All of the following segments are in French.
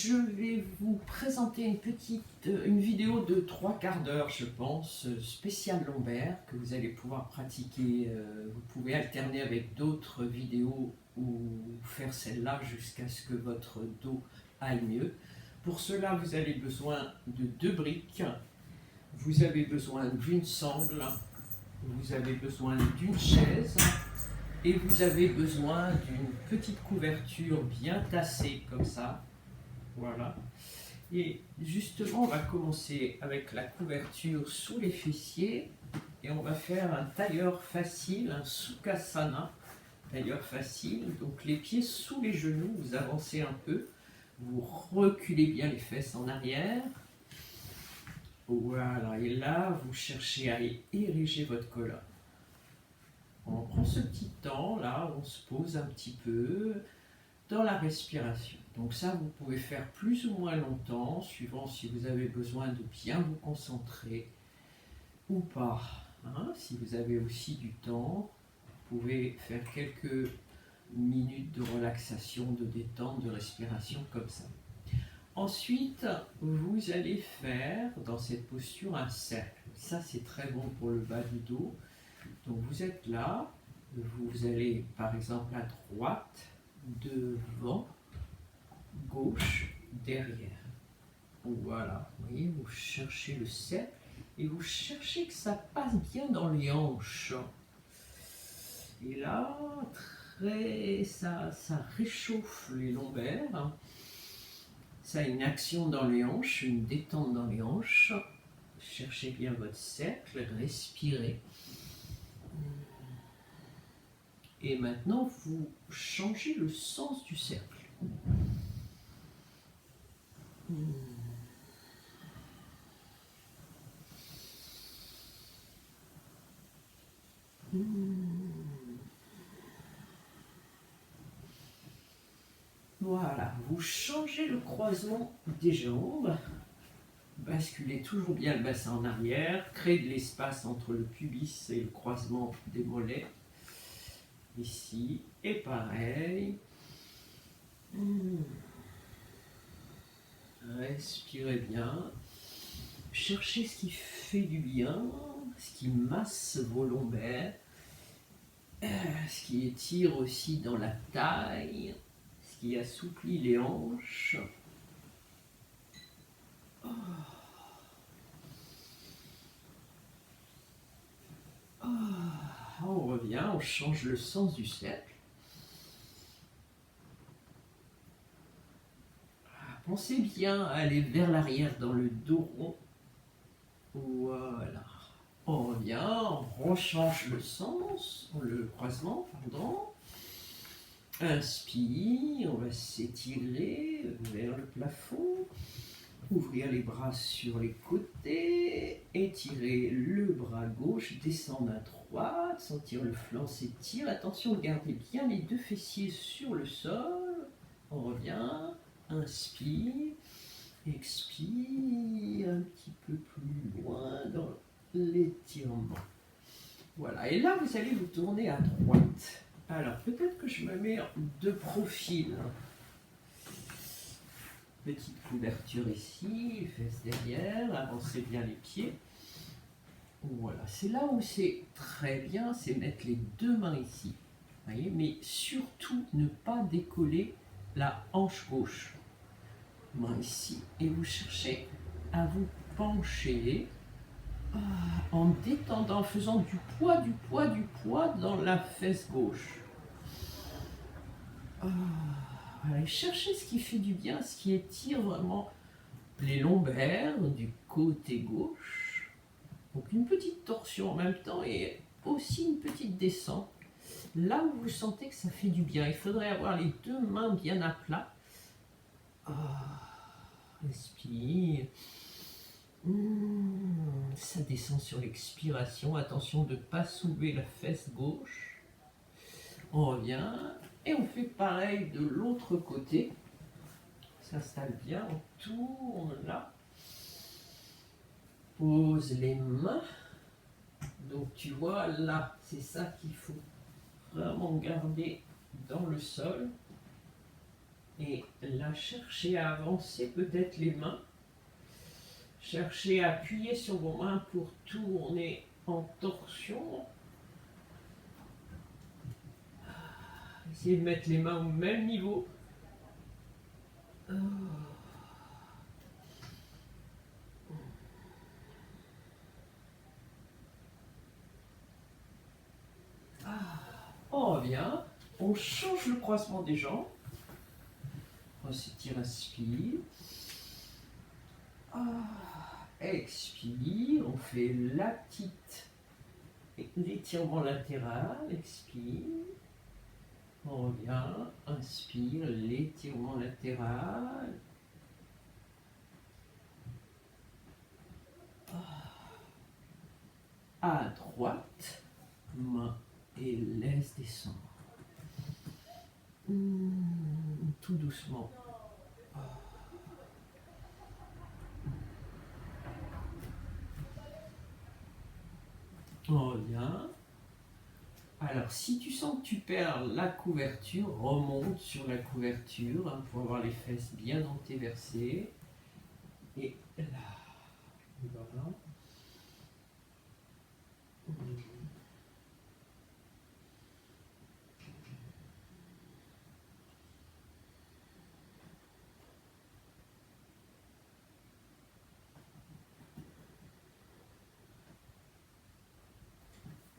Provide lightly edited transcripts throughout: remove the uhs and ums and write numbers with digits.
je vais vous présenter une vidéo de 3/4 d'heure, je pense, spéciale lombaire, que vous allez pouvoir pratiquer. Vous pouvez alterner avec d'autres vidéos ou faire celle-là jusqu'à ce que votre dos aille mieux. Pour cela, vous avez besoin de 2 briques, vous avez besoin d'une sangle, vous avez besoin d'une chaise et vous avez besoin d'une petite couverture bien tassée comme ça. Voilà. Et justement, on va commencer avec la couverture sous les fessiers et on va faire un tailleur facile, un Sukhasana, tailleur facile. Donc les pieds sous les genoux, vous avancez un peu, vous reculez bien les fesses en arrière. Voilà, et là, vous cherchez à ériger votre colonne. On prend ce petit temps, là, on se pose un petit peu dans la respiration. Donc ça, vous pouvez faire plus ou moins longtemps, suivant si vous avez besoin de bien vous concentrer ou pas. Hein, si vous avez aussi du temps, vous pouvez faire quelques minutes de relaxation, de détente, de respiration comme ça. Ensuite, vous allez faire dans cette posture un cercle. Ça, c'est très bon pour le bas du dos. Donc vous êtes là, vous allez par exemple à droite, devant, gauche, derrière. Voilà, vous voyez, vous cherchez le cercle et vous cherchez que ça passe bien dans les hanches. Et là, ça réchauffe les lombaires. Ça a une action dans les hanches, une détente dans les hanches. Cherchez bien votre cercle, respirez. Et maintenant, vous changez le sens du cercle. Voilà, vous changez le croisement des jambes, basculez toujours bien le bassin en arrière, créez de l'espace entre le pubis et le croisement des mollets, ici, et pareil. Respirez bien, cherchez ce qui fait du bien, ce qui masse vos lombaires, ce qui étire aussi dans la taille, ce qui assouplit les hanches. On revient, on change le sens du cercle. Pensez bien à aller vers l'arrière dans le dos rond. Voilà. On revient, on rechange le sens, le croisement, pardon. Inspire, on va s'étirer vers le plafond. Ouvrir les bras sur les côtés, étirer le bras gauche, descendre à droite, sentir le flanc s'étire. Attention, gardez bien les 2 fessiers sur le sol. On revient, inspire, expire, un petit peu plus loin dans l'étirement. Voilà, et là vous allez vous tourner à droite. Alors peut-être que je me mets de profil. Petite couverture ici, fesses derrière, avancez bien les pieds. Voilà, c'est là où c'est très bien, c'est mettre les 2 mains ici. Voyez, mais surtout ne pas décoller la hanche gauche. Main ici, et vous cherchez à vous pencher en détendant, en faisant du poids dans la fesse gauche. Voilà, cherchez ce qui fait du bien, ce qui étire vraiment les lombaires du côté gauche. Donc une petite torsion en même temps et aussi une petite descente. Là où vous sentez que ça fait du bien, il faudrait avoir les 2 mains bien à plat. Respire. Ça descend sur l'expiration. Attention de ne pas soulever la fesse gauche. On revient. Et on fait pareil de l'autre côté. On s'installe bien, on tourne là. Pose les mains. Donc tu vois là, c'est ça qu'il faut vraiment garder dans le sol. Et là, cherchez à avancer peut-être les mains. Cherchez à appuyer sur vos mains pour tourner en torsion. Essayez de mettre les mains au même niveau. On revient. On change le croisement des jambes. On s'étire, inspire. Expire. On fait l'étirement latéral. Expire. On revient. Inspire. L'étirement latéral. À droite. Main et laisse descendre. Tout doucement. On revient. Alors, si tu sens que tu perds la couverture, remonte sur la couverture pour avoir les fesses bien dans tes versets. Et là, voilà.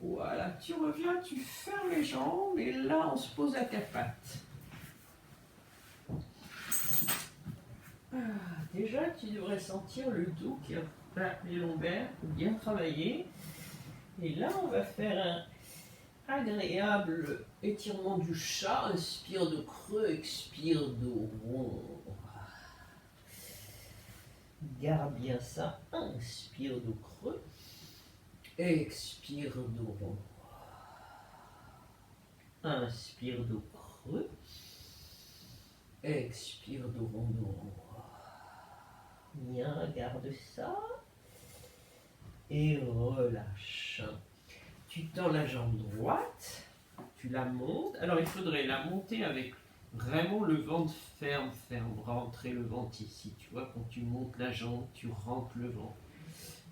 Voilà, tu reviens, tu fermes les jambes et là on se pose à quatre pattes. Déjà tu devrais sentir le dos qui a les lombaires bien travaillé. Et là on va faire un agréable étirement du chat. Inspire de creux, expire de rond. Garde bien ça. Inspire de creux. Expire de rond. Inspire de creux. Expire de rond, de rond. Bien, garde ça. Et relâche. Tu tends la jambe droite. Tu la montes. Alors il faudrait la monter avec vraiment le ventre ferme. Rentrer le ventre ici. Tu vois, quand tu montes la jambe, tu rentres le ventre.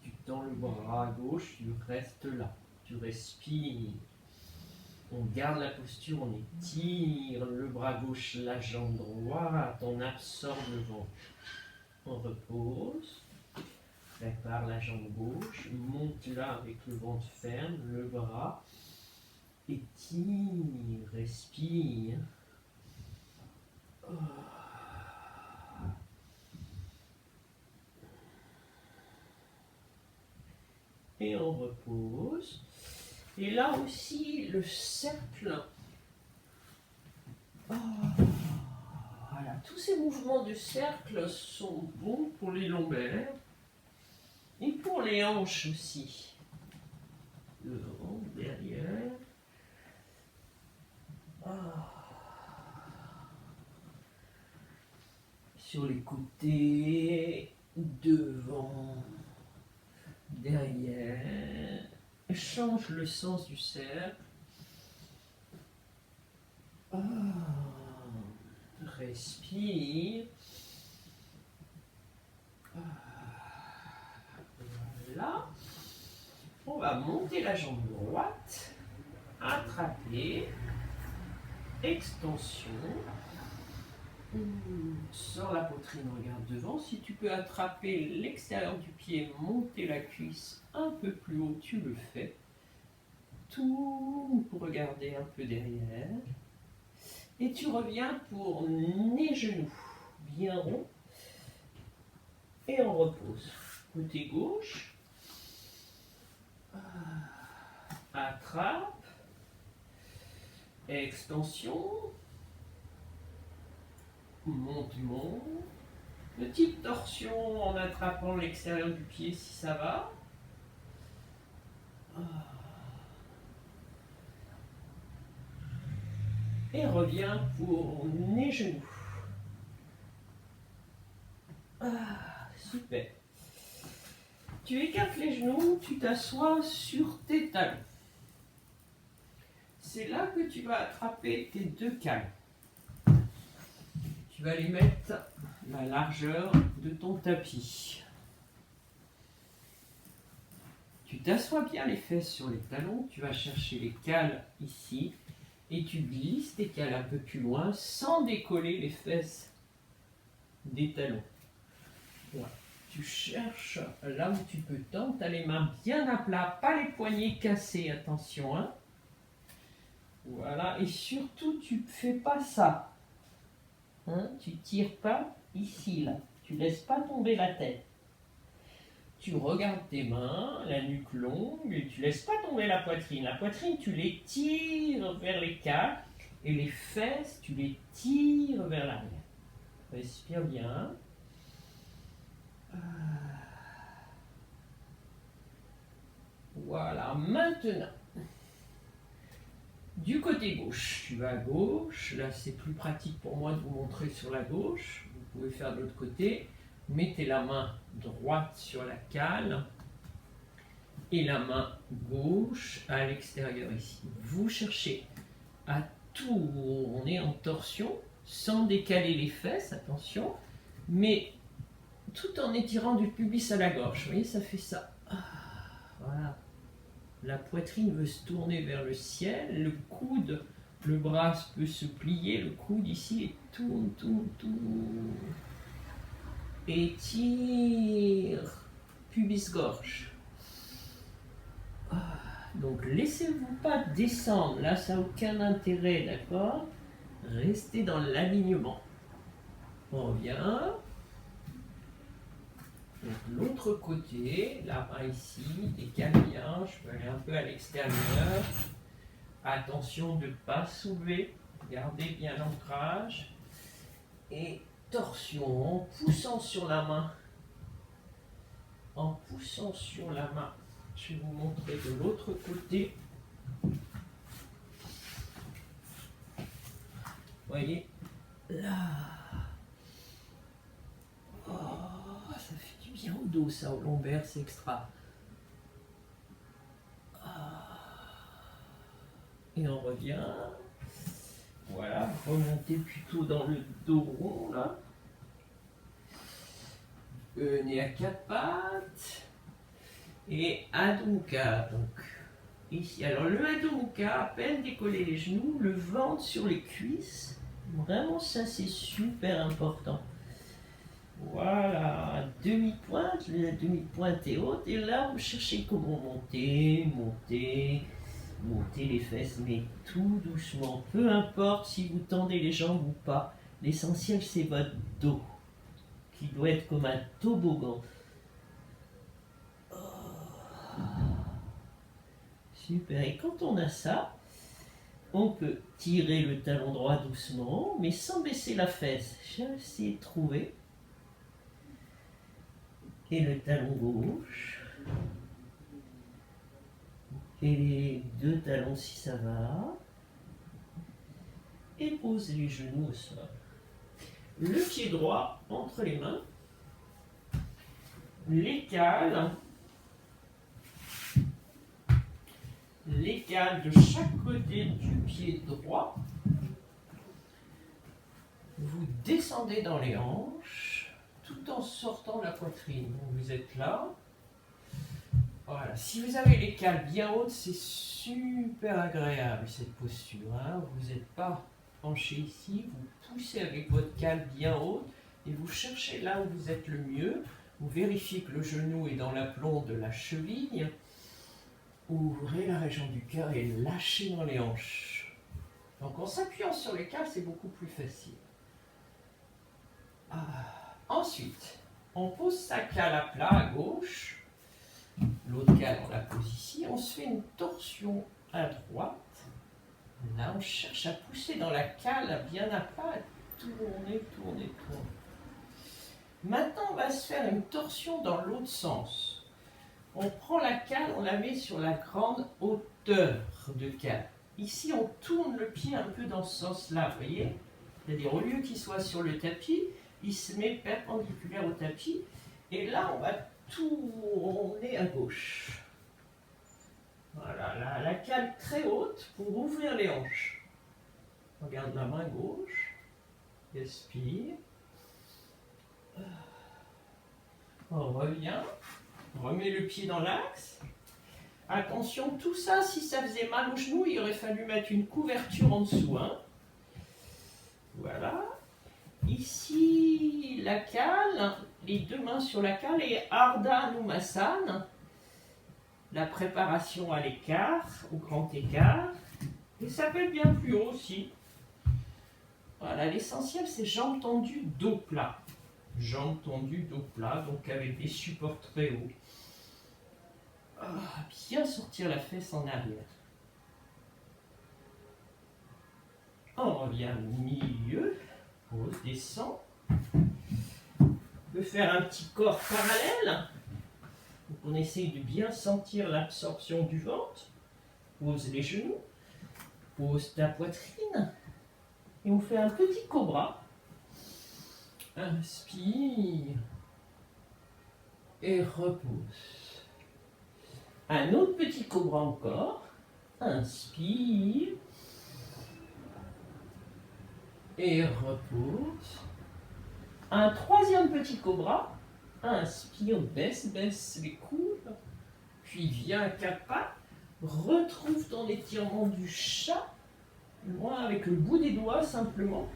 Tu tends le bras à gauche, tu restes là. Tu respires. On garde la posture, on étire le bras gauche, la jambe droite, on absorbe le ventre. On repose. Prépare la jambe gauche, monte là avec le ventre ferme, le bras. Étire, respire. Et on repose. Et là aussi, le cercle. Voilà, tous ces mouvements de cercle sont bons pour les lombaires et pour les hanches aussi. Devant, derrière. Sur les côtés, devant, derrière. Change le sens du cercle. Respire. Voilà. On va monter la jambe droite. Attraper. Extension. Sors la poitrine, regarde devant. Si tu peux attraper l'extérieur du pied, monter la cuisse un peu plus haut, tu le fais. Tout pour regarder un peu derrière. Et tu reviens pour nez-genoux. Bien rond. Et on repose. Côté gauche. Attrape. Extension. Monte. Petite torsion en attrapant l'extérieur du pied si ça va. Et reviens pour nez-genoux. Super. Tu écartes les genoux, tu t'assois sur tes talons. C'est là que tu vas attraper tes deux calmes. tu vas les mettre la largeur de ton tapis. Tu t'assois bien les fesses sur les talons, tu vas chercher les cales ici et tu glisses tes cales un peu plus loin sans décoller les fesses des talons. Voilà. Tu cherches là où tu peux tendre, tu as les mains bien à plat, pas les poignets cassés, attention. Hein. Voilà, et surtout tu ne fais pas ça. Hein, tu tires pas ici, là. Tu laisses pas tomber la tête. Tu regardes tes mains, la nuque longue, et tu laisses pas tomber la poitrine. La poitrine, tu les tires vers les cales, et les fesses, tu les tires vers l'arrière. Respire bien. Voilà, maintenant, du côté gauche, tu vas à gauche. Là, c'est plus pratique pour moi de vous montrer sur la gauche. Vous pouvez faire de l'autre côté. Mettez la main droite sur la cale et la main gauche à l'extérieur ici. Vous cherchez à tourner en torsion sans décaler les fesses, attention, mais tout en étirant du pubis à la gorge. Vous voyez, ça fait ça. Voilà. La poitrine veut se tourner vers le ciel, le coude, le bras peut se plier, le coude ici, et tourne, tourne, tourne. Étire, pubis-gorge. Donc laissez-vous pas descendre, là ça n'a aucun intérêt, d'accord? Restez dans l'alignement. On revient. Donc l'autre côté, la main ici, décale bien, je peux aller un peu à l'extérieur. Attention de ne pas soulever, gardez bien l'ancrage. Et torsion, en poussant sur la main. En poussant sur la main. Je vais vous montrer de l'autre côté. Voyez, là. Oh, ça fait du bien au dos, ça, au lombaire, c'est extra. Et on revient. Voilà, remontez plutôt dans le dos rond, là. Nez à quatre pattes. Et Adho Mukha, donc. Ici, alors le Adho Mukha, à peine décoller les genoux, le ventre sur les cuisses. Vraiment, ça, c'est super important. Voilà, demi-pointe, la demi-pointe est haute, et là vous cherchez comment monter, monter les fesses, mais tout doucement, peu importe si vous tendez les jambes ou pas, l'essentiel c'est votre dos, qui doit être comme un toboggan. Oh. Super, et quand on a ça, on peut tirer le talon droit doucement, mais sans baisser la fesse. J'ai essayé de trouver. Et le talon gauche. Et les deux talons si ça va. Et posez les genoux au sol. Le pied droit entre les mains. Les cales. Les cales de chaque côté du pied droit. Vous descendez dans les hanches tout en sortant de la poitrine. Donc vous êtes là. Voilà. Si vous avez les cales bien hautes, c'est super agréable cette posture. Hein. Vous n'êtes pas penché ici, vous poussez avec votre cale bien haute et vous cherchez là où vous êtes le mieux. Vous vérifiez que le genou est dans l'aplomb de la cheville. Ouvrez la région du cœur et lâchez dans les hanches. Donc en s'appuyant sur les cales, c'est beaucoup plus facile. Ensuite, on pose sa cale à plat à gauche. L'autre cale, on la pose ici. On se fait une torsion à droite. Là, on cherche à pousser dans la cale bien à plat. Tourner, tourner, tourner. Maintenant, on va se faire une torsion dans l'autre sens. On prend la cale, on la met sur la grande hauteur de cale. Ici, on tourne le pied un peu dans ce sens-là, vous voyez? C'est-à-dire, au lieu qu'il soit sur le tapis, il se met perpendiculaire au tapis. Et là, on va tourner à gauche. Voilà, la cale très haute pour ouvrir les hanches. Regarde la main gauche. Respire. On revient. On remet le pied dans l'axe. Attention, tout ça, si ça faisait mal au genou, il aurait fallu mettre une couverture en dessous. Hein. Voilà. Ici, la cale, les deux mains sur la cale et Ardha Hanumasana. La préparation à l'écart, au grand écart. Et ça peut être bien plus haut aussi. Voilà, l'essentiel c'est jambes tendues, dos plat. Jambes tendues, dos plat, donc avec des supports très hauts. Bien sortir la fesse en arrière. On revient au milieu. Pose, descend. On peut faire un petit corps parallèle. Donc on essaye de bien sentir l'absorption du ventre. Pose les genoux. Pose ta poitrine. Et on fait un petit cobra. Inspire. Et repose. Un autre petit cobra encore. Inspire. Et repose. Un troisième petit cobra. Inspire, baisse les coudes. Puis viens à quatre pattes. Retrouve ton étirement du chat. Moi, avec le bout des doigts, simplement.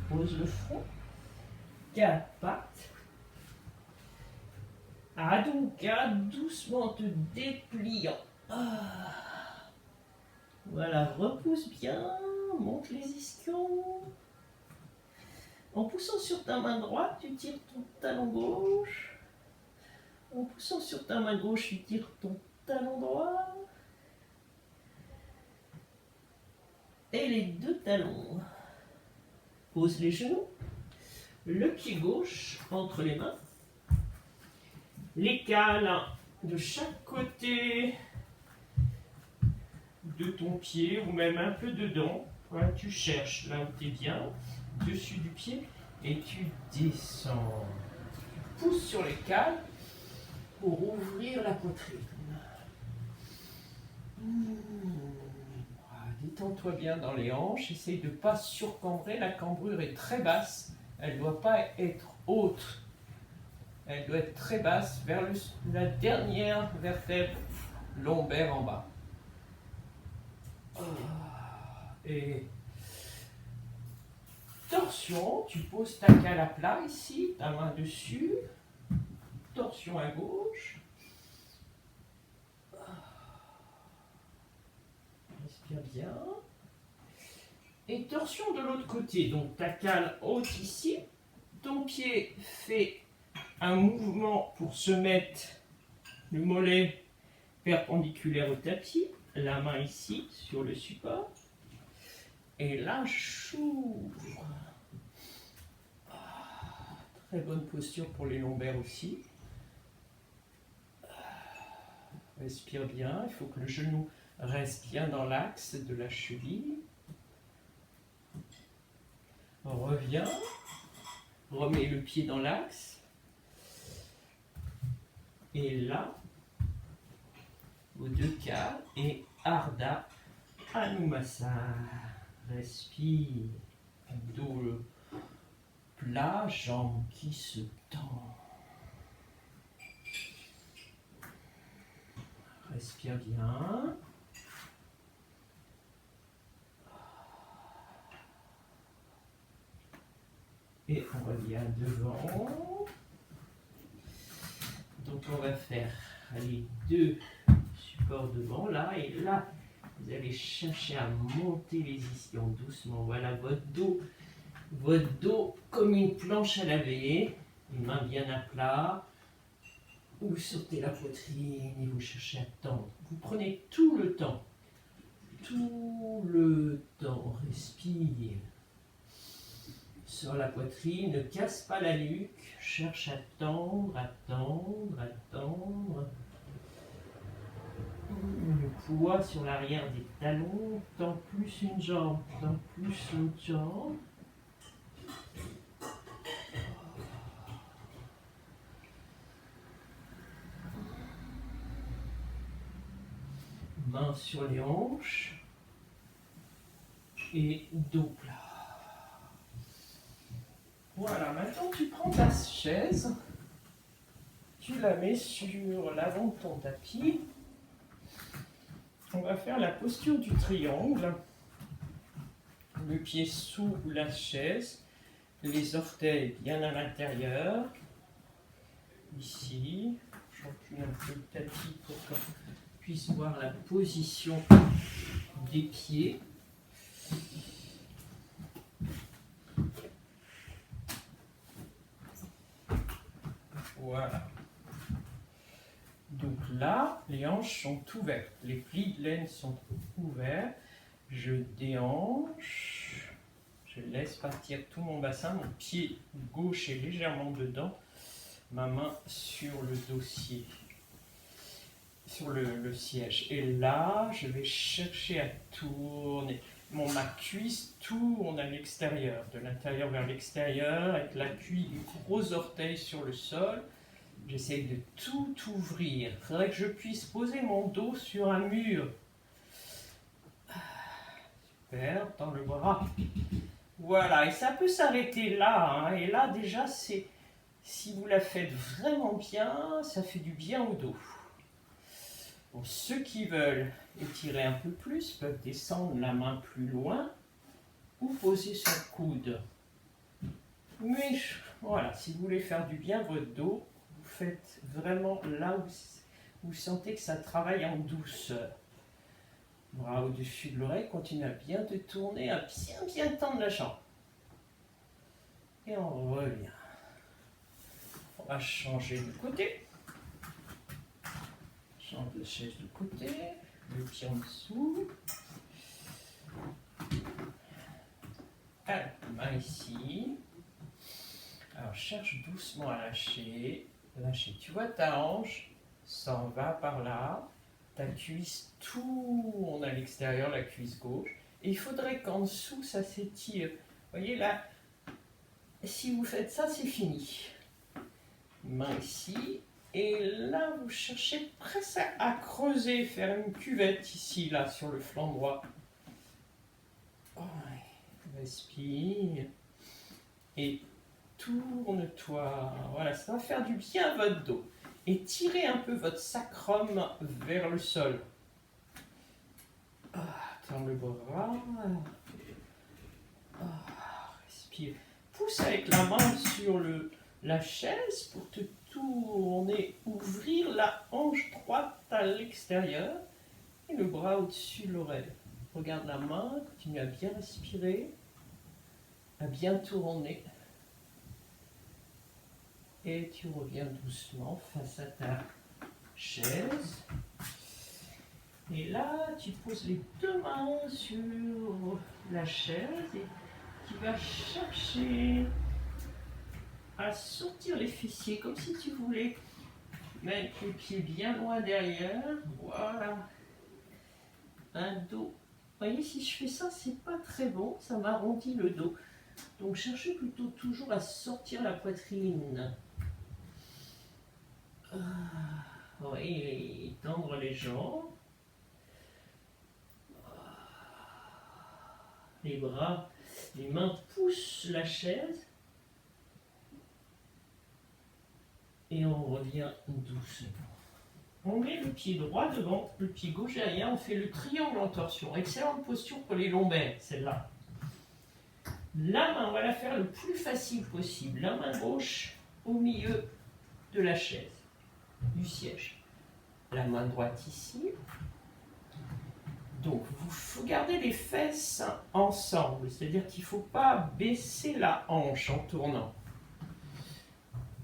Pose le front. Quatre pattes. Adho Mukha, doucement te dépliant. Voilà, repousse bien. Monte les ischions. En poussant sur ta main droite, tu tires ton talon gauche. En poussant sur ta main gauche, tu tires ton talon droit. Et les deux talons. Pose les genoux. Le pied gauche entre les mains. Les cales de chaque côté de ton pied ou même un peu dedans. Voilà, tu cherches là où tu es bien, dessus du pied, et tu descends. Tu pousses sur les cales pour ouvrir la poitrine. Détends-toi bien dans les hanches, essaye de ne pas surcambrer, la cambrure est très basse, elle ne doit pas être haute, elle doit être très basse vers la dernière vertèbre lombaire en bas. Et torsion, tu poses ta cale à plat ici, ta main dessus, torsion à gauche. Respire bien. Et torsion de l'autre côté, donc ta cale haute ici, ton pied fait un mouvement pour se mettre le mollet perpendiculaire au tapis, la main ici sur le support, et là j'ouvre. Très bonne posture pour les lombaires aussi. Respire bien, il faut que le genou reste bien dans l'axe de la cheville. On revient, remet le pied dans l'axe. Et là, aux deux cales, et Ardha Hanumasana. Respire, dos plat, jambes qui se tendent. Respire bien. Et on revient devant. Donc on va faire les deux supports devant là et là. Vous allez chercher à monter les ischions doucement. Voilà votre dos comme une planche à laver. Les mains bien à plat. Vous sortez la poitrine et vous cherchez à tendre. Vous prenez tout le temps. Tout le temps. Respire. Sur la poitrine, ne casse pas la nuque. Cherche à tendre, à tendre, à tendre. Le poids sur l'arrière des talons, tend plus une jambe, tend plus l'autre jambe. Main sur les hanches et dos plat. Voilà, maintenant tu prends ta chaise, tu la mets sur l'avant de ton tapis. On va faire la posture du triangle. Le pied sous la chaise, les orteils bien à l'intérieur. Ici, j'encule un peu le tapis pour qu'on puisse voir la position des pieds. Voilà. Donc là, les hanches sont ouvertes, les plis de laine sont ouverts. Je déhanche, je laisse partir tout mon bassin, mon pied gauche est légèrement dedans, ma main sur le dossier, sur le siège. Et là, je vais chercher à tourner. Ma cuisse tourne à l'extérieur, de l'intérieur vers l'extérieur, avec l'appui du gros orteil sur le sol. J'essaye de tout ouvrir. Il faudrait que je puisse poser mon dos sur un mur. Super, dans le bras. Voilà, et ça peut s'arrêter là. Et là, déjà, si vous la faites vraiment bien, ça fait du bien au dos. Bon, ceux qui veulent étirer un peu plus peuvent descendre la main plus loin ou poser son coude. Mais voilà, si vous voulez faire du bien votre dos, vous faites vraiment là où vous sentez que ça travaille en douceur. Bras au-dessus de l'oreille, continue à bien te tourner, à bien tendre la jambe. Et on revient. On va changer de côté. Change la chaise de côté, le pied en dessous. Alors, main ici. Alors, cherche doucement à lâcher. Lâcher. Tu vois ta hanche s'en va par là. Ta cuisse tourne à l'extérieur, la cuisse gauche. Et il faudrait qu'en dessous, ça s'étire. Vous voyez là, si vous faites ça, c'est fini. Main ici. Et là, vous cherchez presque à creuser, faire une cuvette ici, là, sur le flanc droit. Respire. Et tourne-toi. Voilà, ça va faire du bien à votre dos. Et tirez un peu votre sacrum vers le sol. Tends le bras. Respire. Pousse avec la main sur la chaise pour te tourner, ouvrir la hanche droite à l'extérieur et le bras au-dessus de l'oreille. Regarde la main, continue à bien respirer, à bien tourner. Et tu reviens doucement face à ta chaise. Et là, tu poses les deux mains sur la chaise et tu vas chercher à sortir les fessiers comme si tu voulais mettre les pieds bien loin derrière. Voilà. Un dos. Vous voyez, si je fais ça, c'est pas très bon. Ça m'arrondit le dos. Donc, cherchez plutôt toujours à sortir la poitrine. Oui, tendre les jambes. Les bras, les mains poussent la chaise. Et on revient doucement. On met le pied droit devant, le pied gauche derrière, on fait le triangle en torsion. Excellente posture pour les lombaires, celle-là. La main, on va la faire le plus facile possible. La main gauche au milieu de la chaise, du siège. La main droite ici. Donc, vous gardez les fesses ensemble, c'est-à-dire qu'il ne faut pas baisser la hanche en tournant.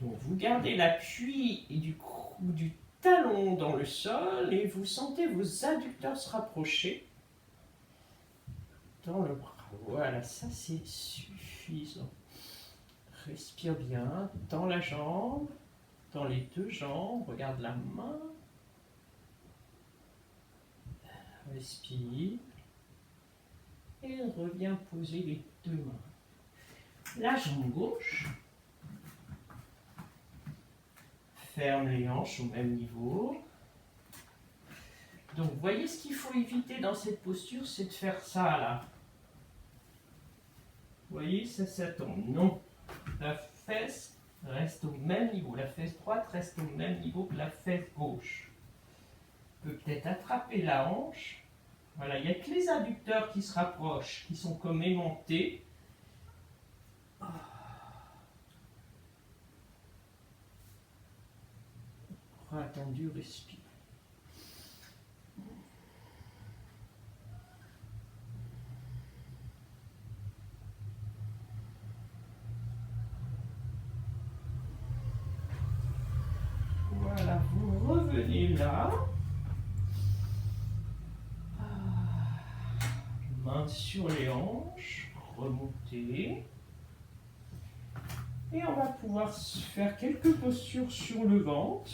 Donc, vous gardez l'appui du talon dans le sol et vous sentez vos adducteurs se rapprocher dans le bras. Voilà, ça c'est suffisant. Respire bien dans la jambe, dans les deux jambes. Regarde la main. Respire. Et reviens poser les deux mains. La jambe gauche. Ferme les hanches au même niveau. Donc, vous voyez, ce qu'il faut éviter dans cette posture, c'est de faire ça là. Vous voyez, ça tombe. Non. la fesse reste au même niveau. La fesse droite reste au même niveau que la fesse gauche. On peut peut-être attraper la hanche. Voilà, il n'y a que les adducteurs qui se rapprochent, qui sont comme aimantés. Bras tendu, respire. Voilà, vous revenez là. Main sur les hanches, remontez. Et on va pouvoir faire quelques postures sur le ventre.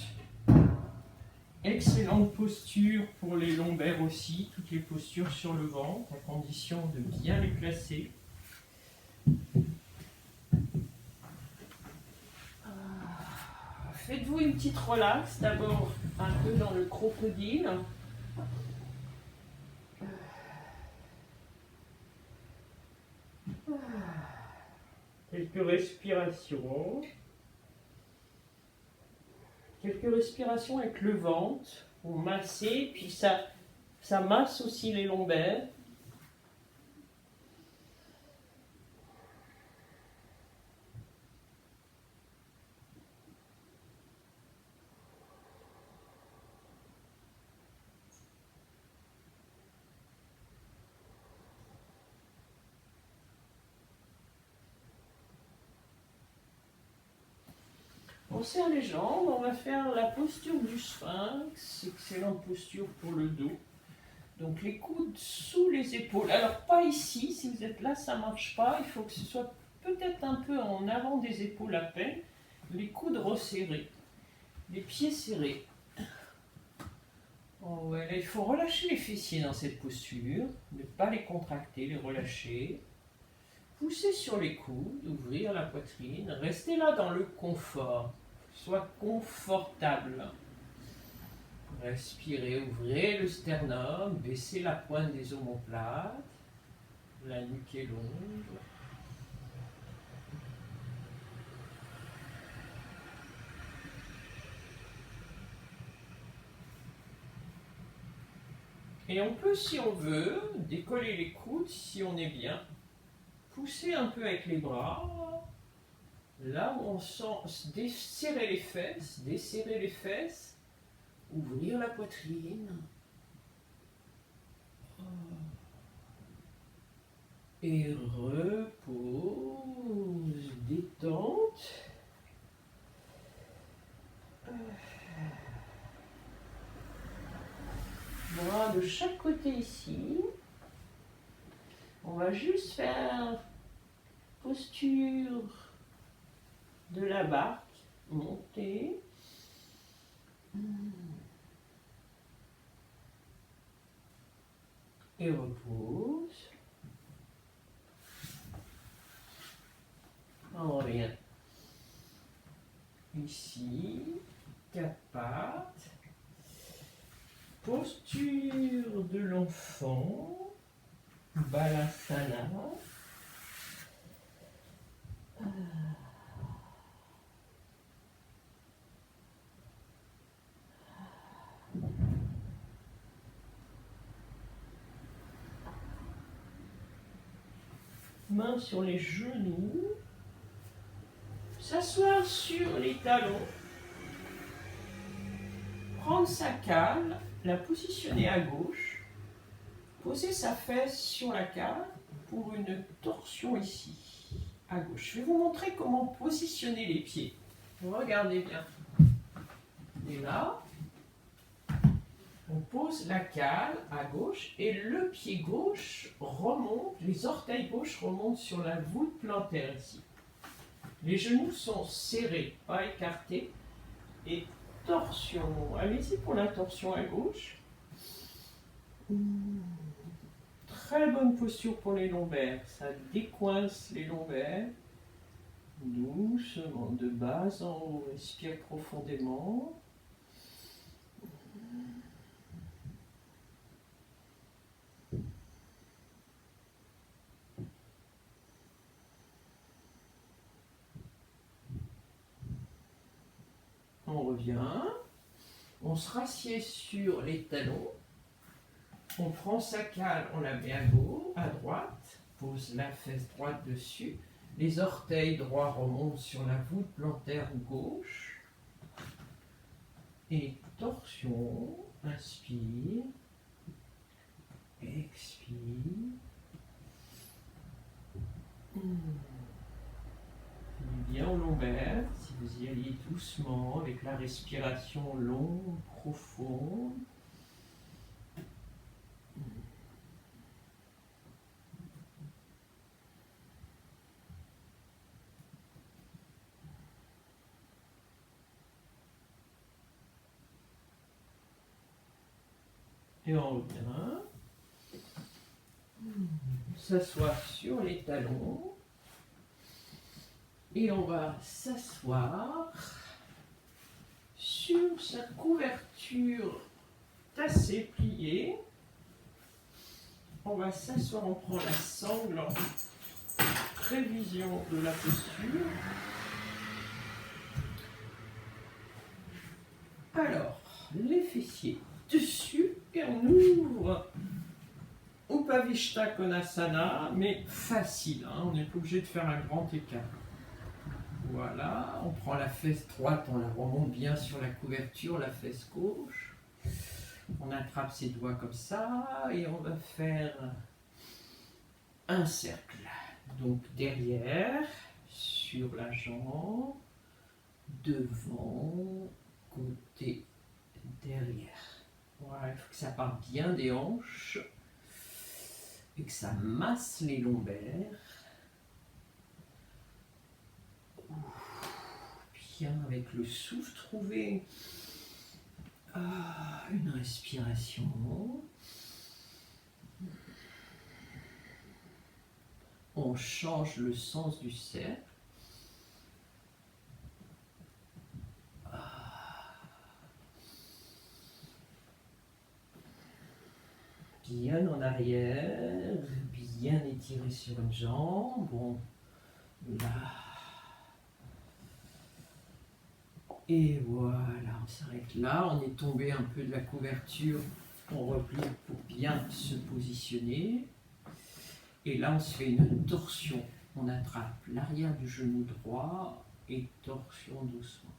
Excellente posture pour les lombaires aussi, toutes les postures sur le ventre, à condition de bien les placer. Faites-vous une petite relax, d'abord un peu dans le crocodile. Quelques respirations. Quelques respirations avec le ventre pour masser, puis ça masse aussi les lombaires. On serre les jambes, on va faire la posture du sphinx, excellente posture pour le dos. Donc les coudes sous les épaules. Alors pas ici, si vous êtes là, ça ne marche pas. Il faut que ce soit peut-être un peu en avant des épaules à peine. Les coudes resserrés, les pieds serrés. Oh ouais, là, il faut relâcher les fessiers dans cette posture, ne pas les contracter, les relâcher. Poussez sur les coudes, ouvrir la poitrine, restez là dans le confort, soit confortable. Respirez, ouvrez le sternum, baissez la pointe des omoplates, la nuque est longue. Et on peut, si on veut, décoller les coudes si on est bien. Pousser un peu avec les bras. Là où on sent desserrer les fesses, ouvrir la poitrine. Et repose, détente. Bras de chaque côté ici. On va juste faire posture de la barque, monter. Et repose. On revient ici, 4 pattes. Posture de l'enfant, Balasana. Main sur les genoux. S'asseoir sur les talons. Prendre sa cale, la positionner à gauche. Poser sa fesse sur la cale pour une torsion ici, à gauche. Je vais vous montrer comment positionner les pieds. Regardez bien. Et là, on pose la cale à gauche et le pied gauche remonte, les orteils gauche remontent sur la voûte plantaire ici. Les genoux sont serrés, pas écartés. Et torsion. Allez-y pour la torsion à gauche. Très bonne posture pour les lombaires. Ça décoince les lombaires. Doucement, de bas en haut. Respire profondément. On revient. On se rassied sur les talons. On prend sa cale, on la met à gauche, à droite. Pose la fesse droite dessus. Les orteils droits remontent sur la voûte plantaire gauche. Et torsion. Inspire. Expire. Bien au lombaire, si vous y alliez doucement, avec la respiration longue, profonde. Et on revient. S'asseoir sur les talons. Et on va s'asseoir sur sa couverture tassée, pliée. On va s'asseoir, on prend la sangle en prévision de la posture. Alors, les fessiers dessus et on ouvre Upavishta Konasana, mais facile, hein, on n'est pas obligé de faire un grand écart. Voilà, on prend la fesse droite, on la remonte bien sur la couverture, la fesse gauche. On attrape ses doigts comme ça et on va faire un cercle. Donc derrière, sur la jambe, devant, côté, derrière. Voilà, il faut que ça parte bien des hanches et que ça masse les lombaires. Bien avec le souffle, trouver une respiration. On change le sens du cercle. Bien en arrière, bien étiré sur une jambe. Bon, là. Et voilà, on s'arrête là. On est tombé un peu de la couverture. On replie pour bien se positionner. Et là, on se fait une torsion. On attrape l'arrière du genou droit et torsion doucement.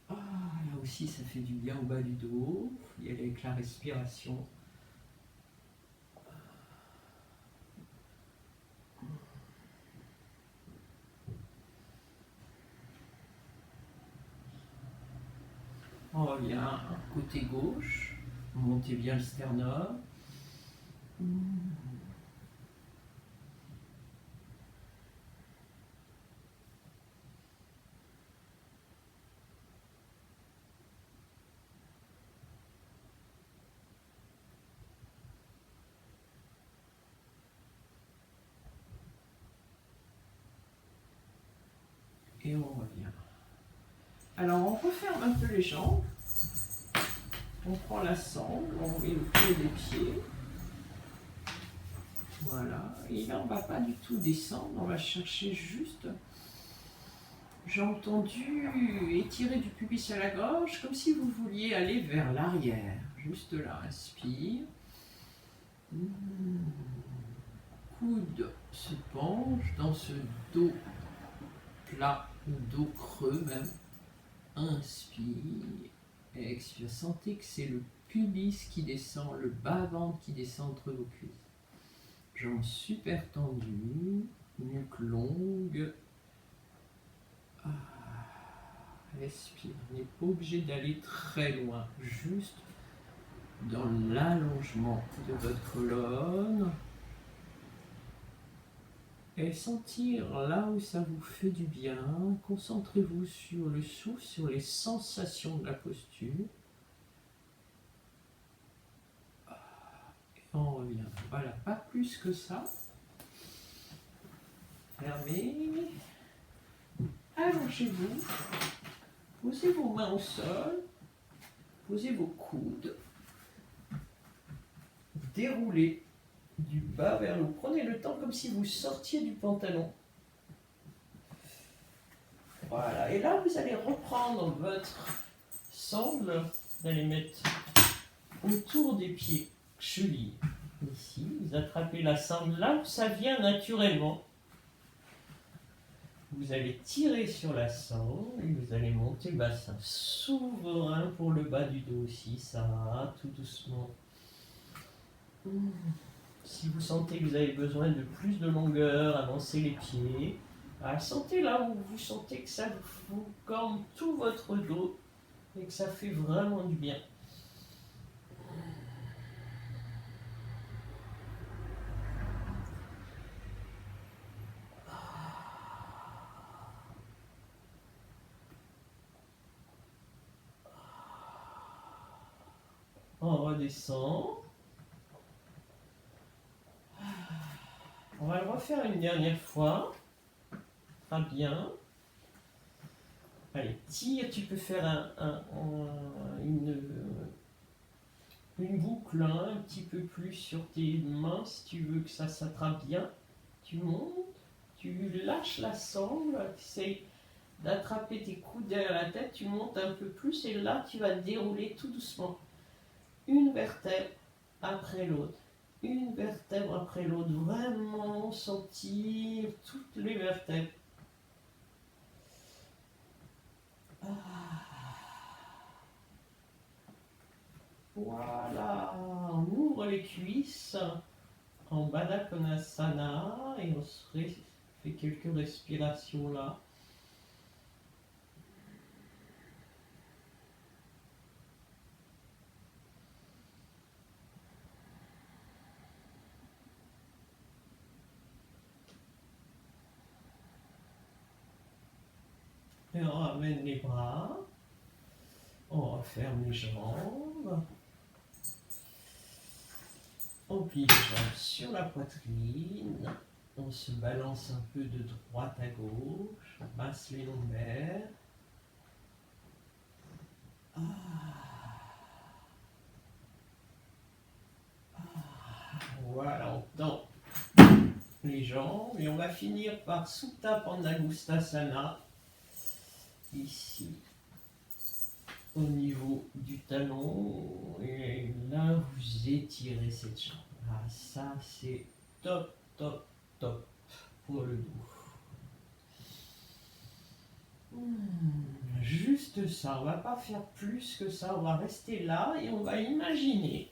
Ah, là aussi, ça fait du bien au bas du dos. Il y a avec la respiration. On revient côté gauche. Montez bien le sternum. Et on revient. Alors on referme un peu les jambes. On prend la sangle, on met le pied des pieds. Voilà. Et là on ne va pas du tout descendre, on va chercher juste. J'ai entendu étirer du pubis à la gorge, comme si vous vouliez aller vers l'arrière. Juste là, inspire. Coude se penche dans ce dos plat ou dos creux même. Inspire. Expire. Sentez que c'est le pubis qui descend, le bas-ventre qui descend entre vos cuisses. Jambes super tendues, nuque longue. Respire. On n'est pas obligé d'aller très loin, juste dans l'allongement de votre colonne. Et sentir là où ça vous fait du bien. Concentrez-vous sur le souffle, sur les sensations de la posture. Et on revient. Voilà, pas plus que ça. Fermez. Allongez-vous. Posez vos mains au sol. Posez vos coudes. Déroulez du bas vers le haut. Prenez le temps comme si vous sortiez du pantalon. Voilà, et là vous allez reprendre votre sangle, vous allez mettre autour des pieds chevilles. Ici, vous attrapez la sangle là où ça vient naturellement. Vous allez tirer sur la sangle et vous allez monter le bassin. Souverain pour le bas du dos aussi, ça va, tout doucement. Si vous sentez que vous avez besoin de plus de longueur, avancez les pieds. Sentez là où vous sentez que ça vous corne tout votre dos et que ça fait vraiment du bien. On redescend. On va le refaire une dernière fois. Très bien. Allez, tire, tu peux faire une boucle un petit peu plus sur tes mains si tu veux que ça s'attrape bien. Tu montes, tu lâches la sangle, tu essayes d'attraper tes coudes derrière la tête, tu montes un peu plus et là tu vas dérouler tout doucement. Une vertèbre après l'autre. Une vertèbre après l'autre, vraiment sentir toutes les vertèbres. Voilà, on ouvre les cuisses en Baddha Konasana et on se fait quelques respirations là. Et on ramène les bras, on referme les jambes, on plie les jambes sur la poitrine, on se balance un peu de droite à gauche, on masse les lombaires. Voilà, on tend les jambes et on va finir par Supta Pandagustasana, ici au niveau du talon, et là vous étirez cette jambe. Ça c'est top, top, top pour le dos. Juste ça, on va pas faire plus que ça, on va rester là et on va imaginer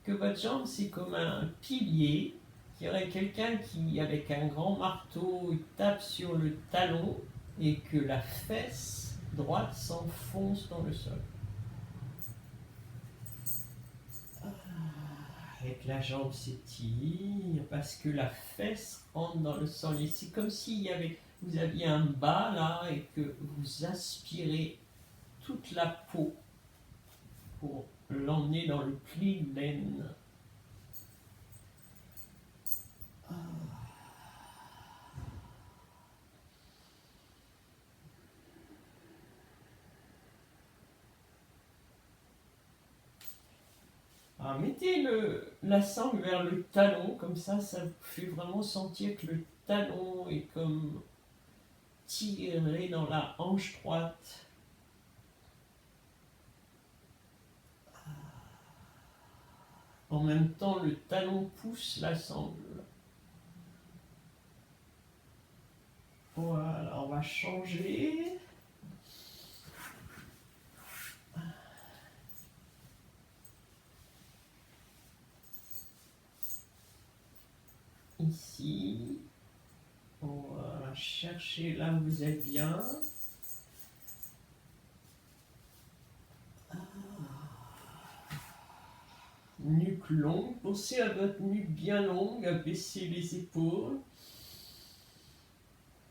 que votre jambe c'est comme un pilier, qu'il y aurait quelqu'un qui avec un grand marteau il tape sur le talon et que la fesse droite s'enfonce dans le sol. Et que la jambe s'étire parce que la fesse rentre dans le sol. Et c'est comme si vous aviez un bas là et que vous aspirez toute la peau pour l'emmener dans le pli de laine. Mettez la sangle vers le talon, comme ça vous fait vraiment sentir que le talon est comme tiré dans la hanche droite. En même temps, le talon pousse la sangle. Voilà, on va changer. Ici, on va chercher là où vous êtes bien. Nuque longue, pensez à votre nuque bien longue, à baisser les épaules.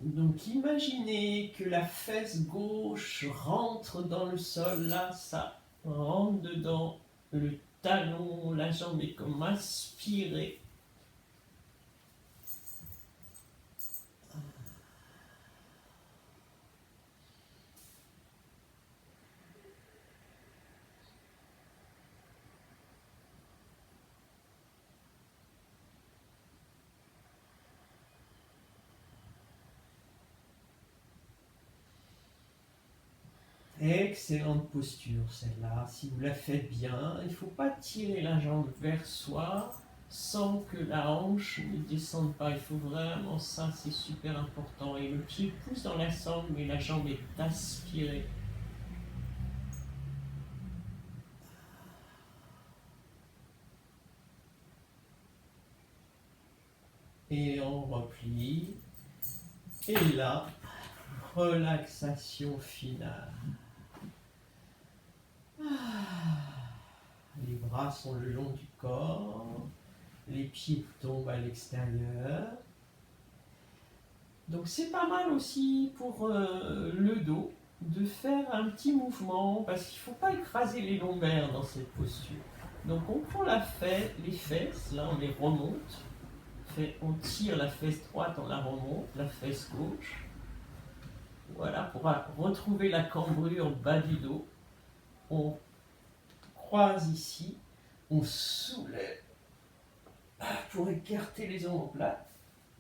Donc imaginez que la fesse gauche rentre dans le sol, là ça rentre dedans, le talon, la jambe est comme aspirée. Excellente posture celle-là. Si vous la faites bien, il ne faut pas tirer la jambe vers soi sans que la hanche ne descende pas. Il faut vraiment, ça c'est super important. Et le pied pousse dans la sangle, mais la jambe est aspirée. Et on replie. Et là, relaxation finale. Les bras sont le long du corps. Les pieds tombent à l'extérieur. Donc c'est pas mal aussi pour le dos de faire un petit mouvement parce qu'il ne faut pas écraser les lombaires dans cette posture. Donc on prend les fesses, là on les remonte, on tire la fesse droite, on la remonte, la fesse gauche. Voilà, pour retrouver la cambrure bas du dos. On croise ici, on soulève pour écarter les omoplates.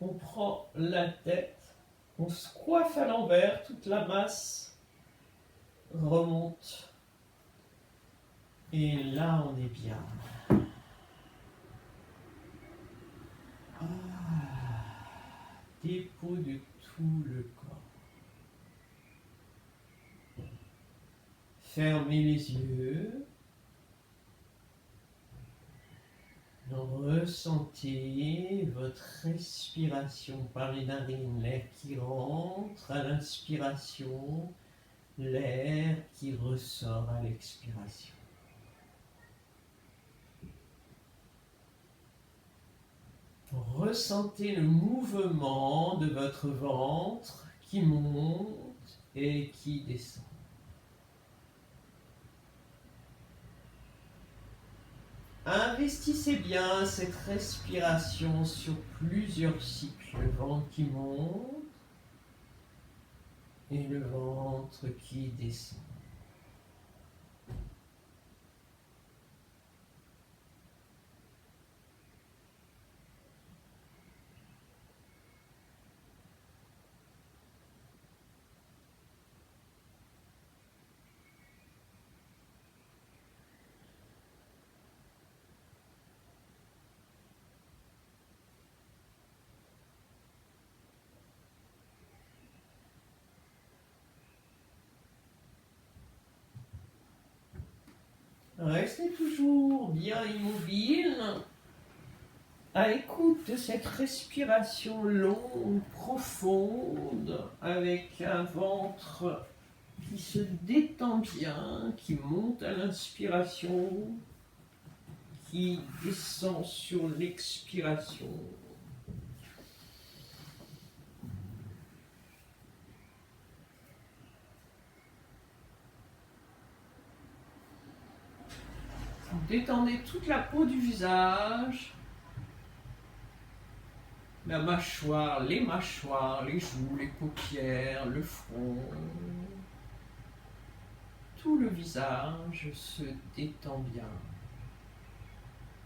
On prend la tête, on se coiffe à l'envers, toute la masse remonte. Et là, on est bien. Dépôt de tout le corps. Fermez les yeux. Ressentez votre respiration par les narines, l'air qui rentre à l'inspiration, l'air qui ressort à l'expiration. Ressentez le mouvement de votre ventre qui monte et qui descend. Investissez bien cette respiration sur plusieurs cycles. Le ventre qui monte et le ventre qui descend. Restez toujours bien immobile, à l'écoute de cette respiration longue, profonde, avec un ventre qui se détend bien, qui monte à l'inspiration, qui descend sur l'expiration. Détendez toute la peau du visage, la mâchoire, les joues, les paupières, le front. Tout le visage se détend bien.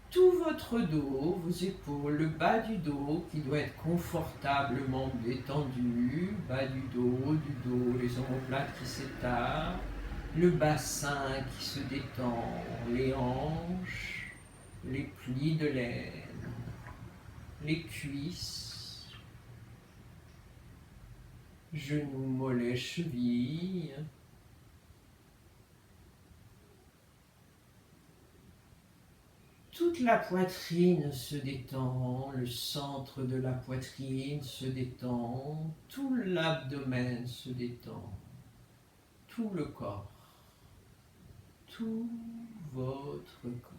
Tout votre dos, vos épaules, le bas du dos qui doit être confortablement détendu, bas du dos, les omoplates qui s'étalent, le bassin qui se détend, les hanches, les plis de l'aine, les cuisses, genoux, mollets, chevilles. Toute la poitrine se détend, le centre de la poitrine se détend, tout l'abdomen se détend, tout le corps, tout votre corps.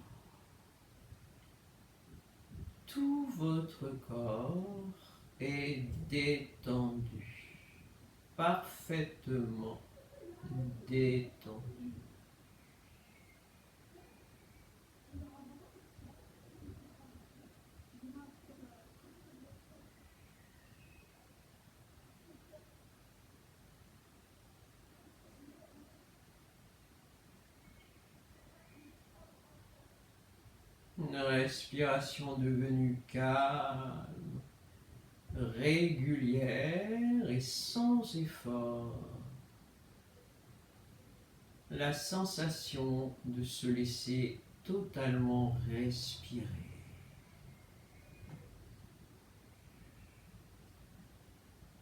Tout votre corps est détendu, parfaitement détendu. Une respiration devenue calme, régulière et sans effort. la sensation de se laisser totalement respirer.